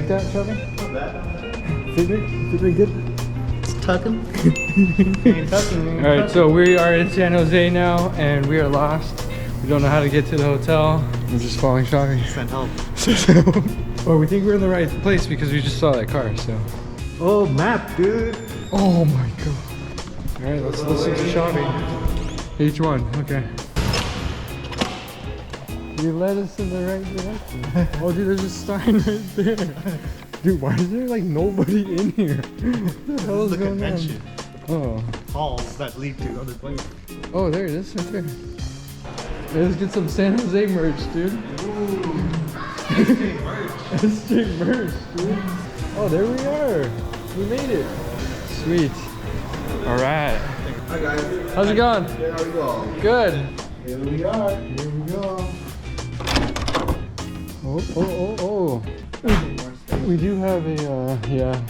like that, Shelby? Not bad. Fitbit good? It's tucking. Ain't tucking, man. Alright, so we are in San Jose now and we are lost. We don't know how to get to the hotel. We're just following Shelby. Send help. Well, we think we're in the right place because we just saw that car, so. Oh, map, dude. Oh my god. Alright, let's listen to Shelby. Each one, okay. You led us in the right direction. Oh dude, there's a sign right there. Dude, why is there like nobody in here? What the hell is The going convention. on? Oh. Halls that lead to other places. Oh, there it is right there. Let's get some San Jose merch, dude. Ooh. SJ merch. SJ merch, dude. Oh, there we are. We made it. Sweet. Alright. Hi guys. How's it going? Good, how are you all? Good. Here we are. Here we go. Oh. We do have a, yeah.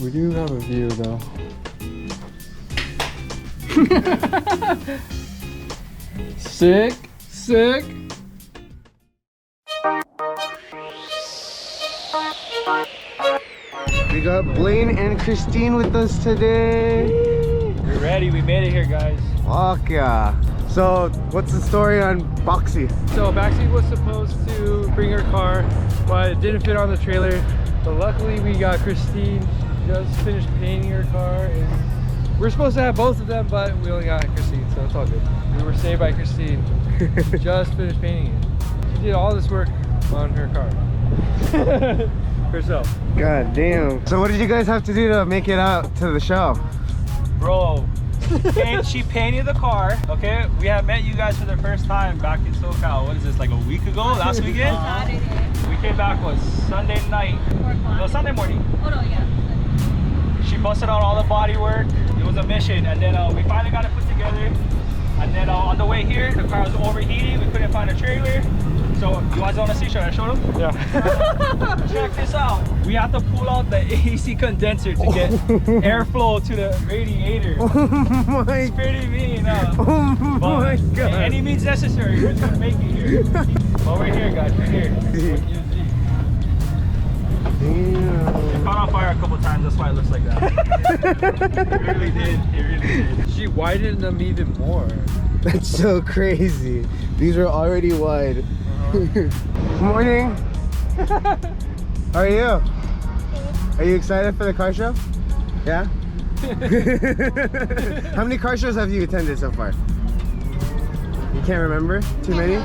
We do have a view though. Sick. We got Blaine and Christine with us today. We're ready. We made it here, guys. Fuck yeah. So, what's the story on Boxy? So Baxi was supposed to bring her car, but it didn't fit on the trailer. But luckily we got Christine. Just finished painting her car, and we're supposed to have both of them, but we only got Christine, so it's all good. We were saved by Christine. Just finished painting it. She did all this work on her car herself. God damn. So what did you guys have to do to make it out to the show? Bro, she painted the car, okay? We have met you guys for the first time back in SoCal. What is this, like a week ago? Last weekend? Saturday. We came back, was Sunday night. 4 o'clock. No, Sunday morning. Oh no, yeah. She busted out all the body work. It was a mission. And then we finally got it put together. And then on the way here, the car was overheating. We couldn't find a trailer. So, you guys want to see? Should I show them? Yeah. Check this out. We have to pull out the AC condenser to get airflow to the radiator. Oh my, It's pretty mean, huh? oh my But god. any means necessary. We're gonna make it here. But we're here, guys. We're here. Damn. It caught on fire a couple times. That's why it looks like that. It really did. It really did. She widened them even more. That's so crazy. These are already wide. Good morning. How are you? Are you excited for the car show? Yeah? How many car shows have you attended so far? You can't remember? Too many?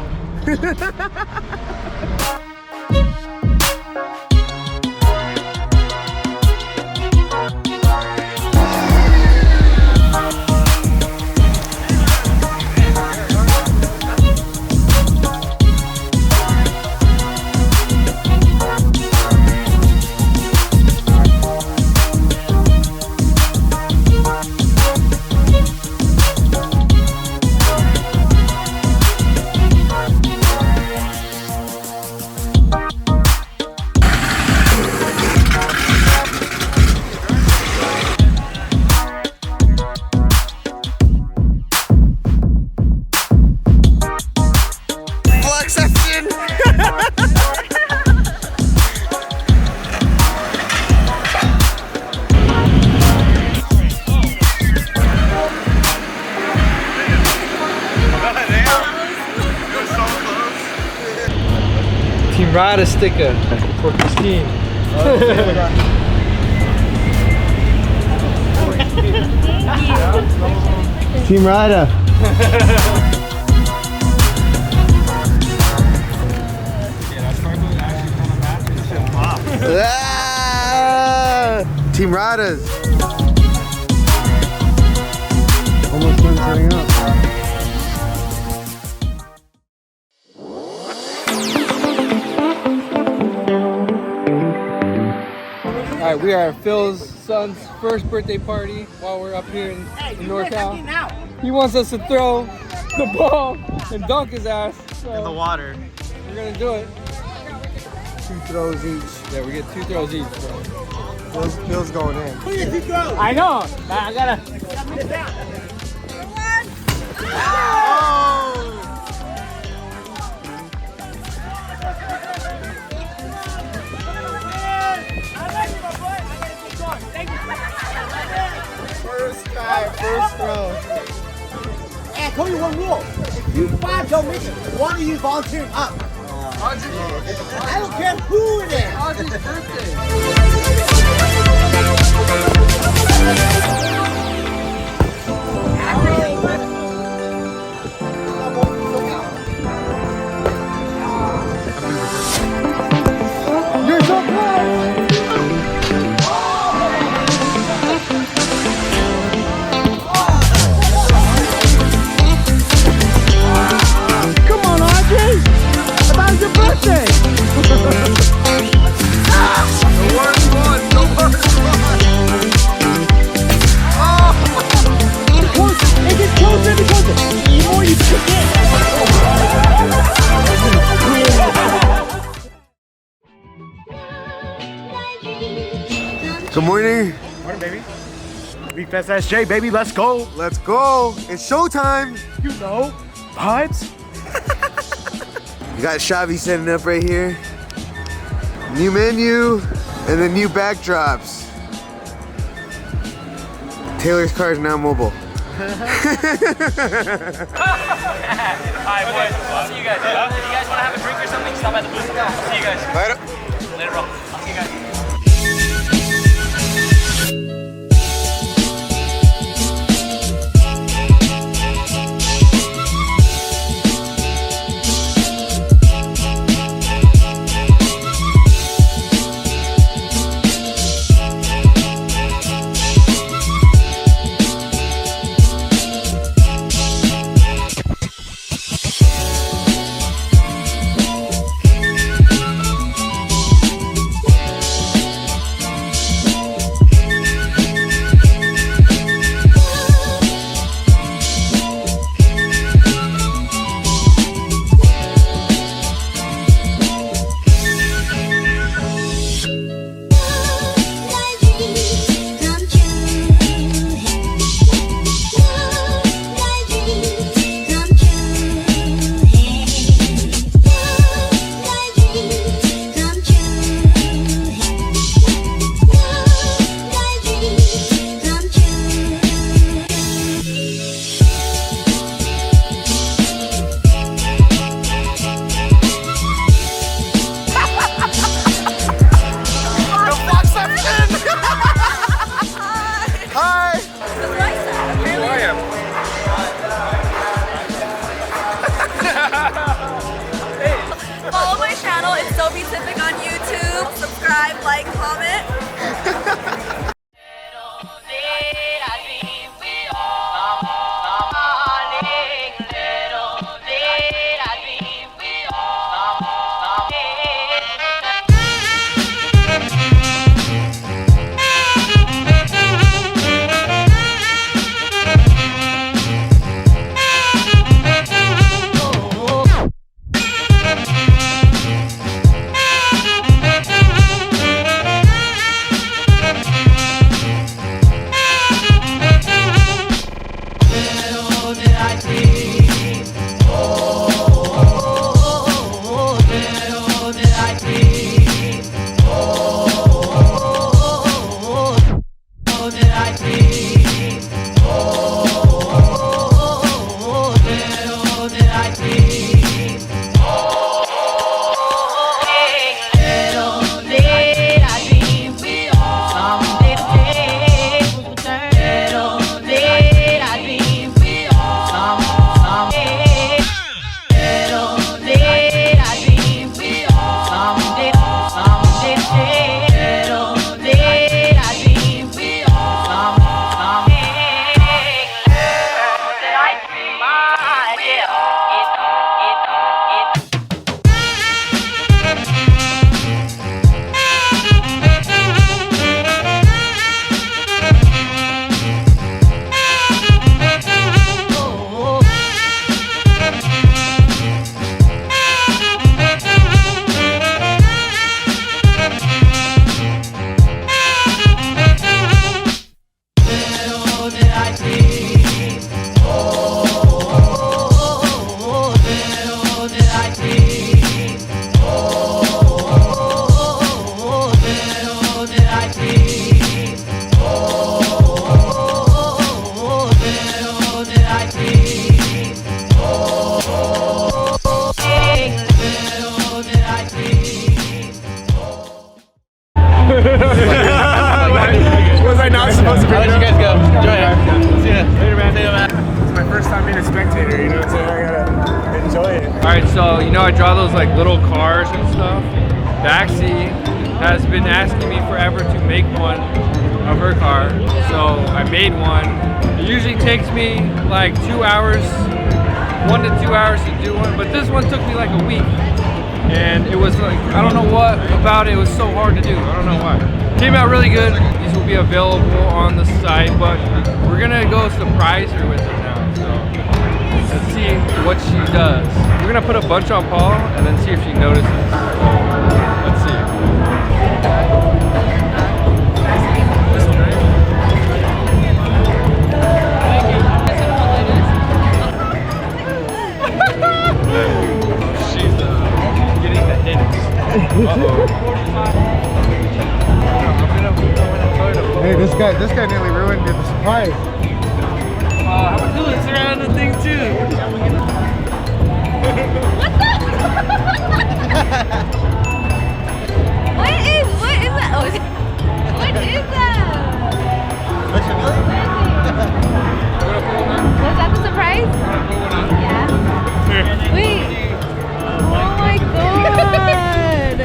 Team Rada sticker for Christine. Team Rada. Team Radas. Almost done setting up. Alright, we are at Phil's son's first birthday party while we're up here in NorCal. He wants us to throw the ball and dunk his ass. So In the water. we're gonna do it. 2 throws each. Yeah, we get 2 throws each, bro. Phil's going in. I know. I gotta. told you one rule. If you 5 don't make it, one of you volunteering up. I don't care who it is. Audrey's birthday. You're so close. Come on, Audrey. About your birthday. The worst one. The worst one. Oh. It gets closer and closer. The more you kick it. Good morning. Morning, baby. Wekfest SJ, baby, let's go. Let's go. It's showtime. You know, vibes. You got Shavi setting up right here. New menu and the new backdrops. Taylor's car is now mobile. Alright, boys. I'll see you guys. If you guys want to have a drink or something, stop at the booth. I'll see you guys. Later. Later, bro. I'll see you guys. Follow my channel, it's So Pacific on YouTube. Subscribe, like, comment. So, you know, I draw those like little cars and stuff. Baxi has been asking me forever to make one of her car. So I made one. It usually takes me like 2 hours, 1 to 2 hours to do one, but this one took me like a week. And it was like, I don't know what about it was so hard to do. I don't know why. Came out really good. These will be available on the site, but we're gonna go surprise her with it now. So let's see what she does. We're gonna put a bunch on Paul and then see if she notices. Let's see. This one, right? She's getting the hints. Hey, this guy nearly ruined the surprise. Ooh, it's around the thing too. What is that? Oh, what is that? Was that the surprise? Yeah. Wait. Oh my god.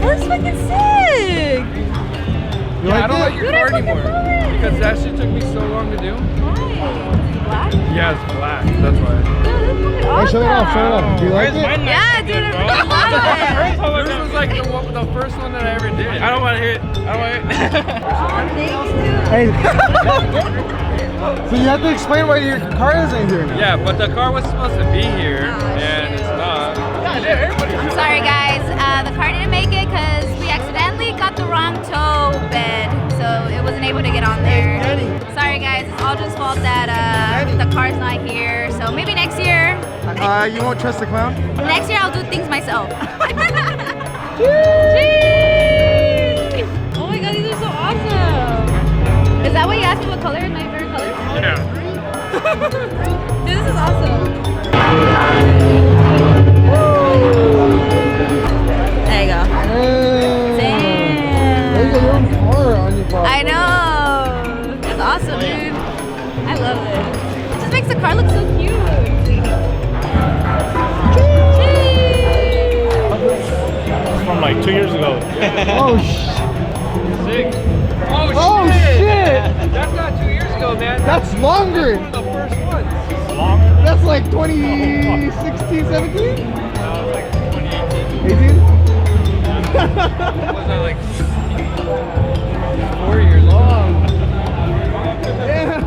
That's fucking sick. You I like don't it? like your car anymore because that shit took me so long to do. Why? Black? Yeah, it's black. That's why. Hey, show it off, show it off. Do you like it? Yeah, dude, I really love it. Yours was like the first one that I ever did. I don't want to hear it. I don't want to hear it. Hey. So you have to explain why your car isn't here now. Yeah, but the car was supposed to be here, and it's not. I'm sorry, guys. The car didn't make it because we accidentally got the wrong tow bed, so it wasn't able to get on there. Sorry, guys. It's Aldra's fault that the car's not here. So maybe next year. You won't trust the clown? Next year, I'll do things myself. Oh my god, these are so awesome. Is that why you asked me what color is my favorite color? Yeah. Dude, this is awesome. There you go. Damn. There you go, your own car on your car. I know. It's awesome, dude. I love it. It just makes the car look so cute. From like 2 years ago. Oh, shit. Sick. Oh, shit. That's not 2 years ago, man. That's longer. One of the first ones. That's like 2016, 17? That was like 2018. 18? Was that like 4 years long? Damn.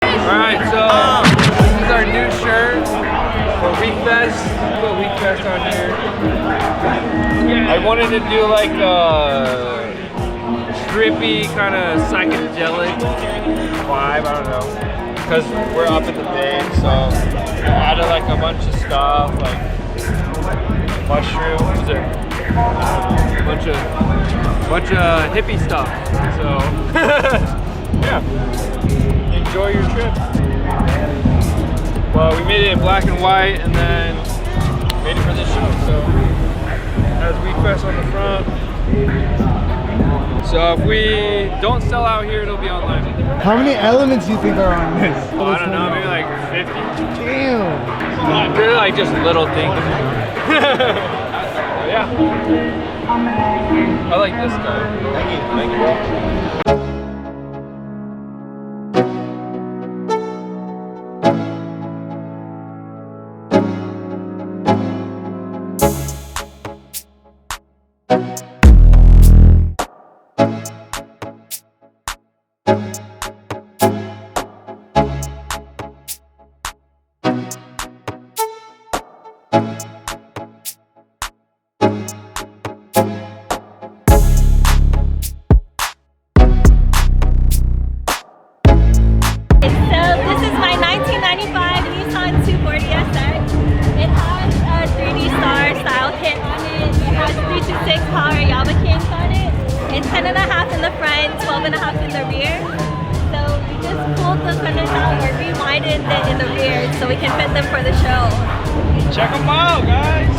Alright, so this is our new shirt for Wekfest. Put Wekfest on here. I wanted to do like a trippy, kind of psychedelic vibe, I don't know. Because we're up in the Bay, so I added like a bunch of stuff, like mushrooms and a bunch of hippie stuff. So yeah, enjoy your trip. Well, we made it in black and white, and then made it for this show. So has Wekfest on the front. So if we don't sell out here, it'll be online. How many elements do you think are on this? Oh, I don't know, maybe like 50. Damn. They're like just little things. Yeah. I like this guy. Thank you. Thank you, bro. It's 10.5 in the front, 12.5 in the rear. So we just pulled the fenders out or rewinded it in the rear so we can fit them for the show. Check them out, guys.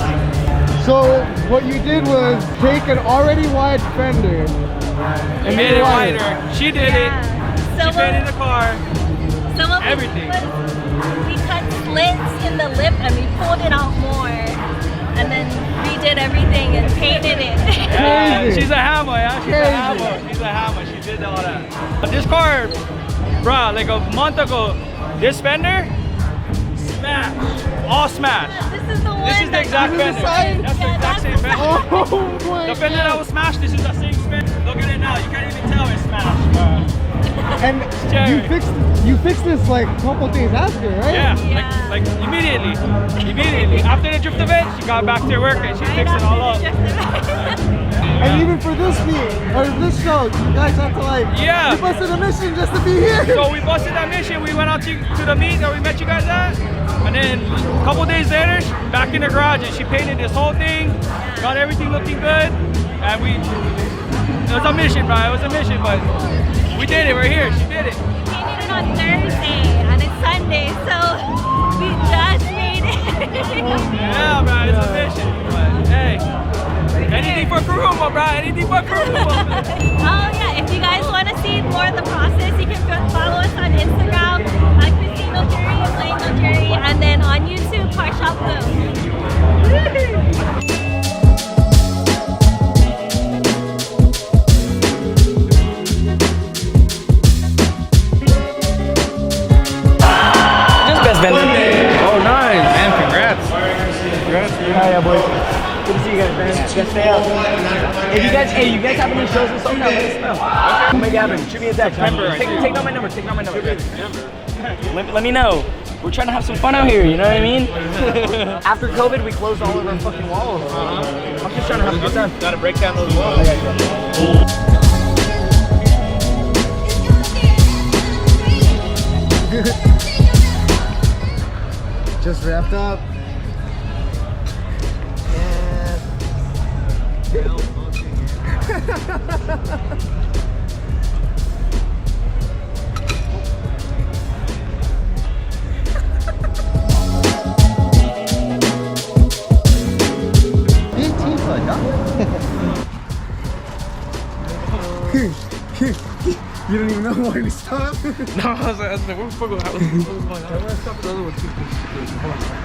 So what you did was take an already wide fender and Made it wider. She did it. So She painted the car. So we'll everything. We cut slits in the lip and we pulled it out more. And then redid everything and painted it. Yeah, Crazy. she's a hammer, yeah. She's a Crazy. hammer. She's a hammer. She did all that. But this car, bruh, like a month ago, this fender, smashed. All smashed. This is the one. This is the exact This is the fender. side? That's the Yeah, exact that's same the fender. Oh my The fender that was smashed, this is the same fender. Look at it now. You can't even tell it's smashed, bruh. And Jerry. you fixed this like a couple days after, right? Yeah, Yeah. like immediately. Immediately. After the drift event, she got back to work and she fixed it all up. And even for this meet or this show, you guys have to like Yeah. you busted a mission just to be here. So we busted that mission. We went out to the meet that we met you guys at. And then a couple days later, back in the garage and she painted this whole thing, got everything looking good. And it was a mission, bro. It was a mission, but we did it. We're here. She did it. We painted it on Thursday and it's Sunday, so we just made it. Yeah, bro. It's a mission. But hey, anything for Karuma, bro. Anything for Karuma. Oh yeah, if you guys want to see more of the process, you can follow us on Instagram at Christine O'Jerry, Blaine O'Jerry, and then on YouTube, Car Shop Blue. Just best vendor. Oh, nice. Man, congrats. Congrats, man. Hiya, boys. Good to see you guys, man. Just stay up. If you guys, hey, you guys have any shows in SoCal, let us know. We'll make it happen. Shoot me a text. Take down my number. Take down my number. Let me know. We're trying to have some fun out here, you know what I mean? After COVID, we closed all of our fucking walls. I'm just trying to have a good time. Gotta break down those walls. Just wrapped up. You don't even know where to stop. No, I was like, where the fuck was I? I'm gonna stop the other one too.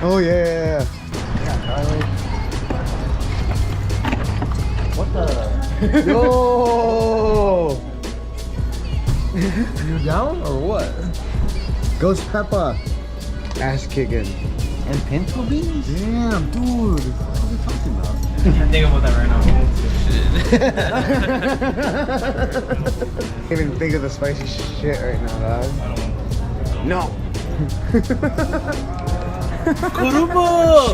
Oh yeah. What the? Yo. You down or what? Ghost Peppa. Ass kicking. And pinto beans? Damn, dude. What are we talking about? I'm thinking about that right now. Can't even think of the spicy shit right now, dog. No. Karuma!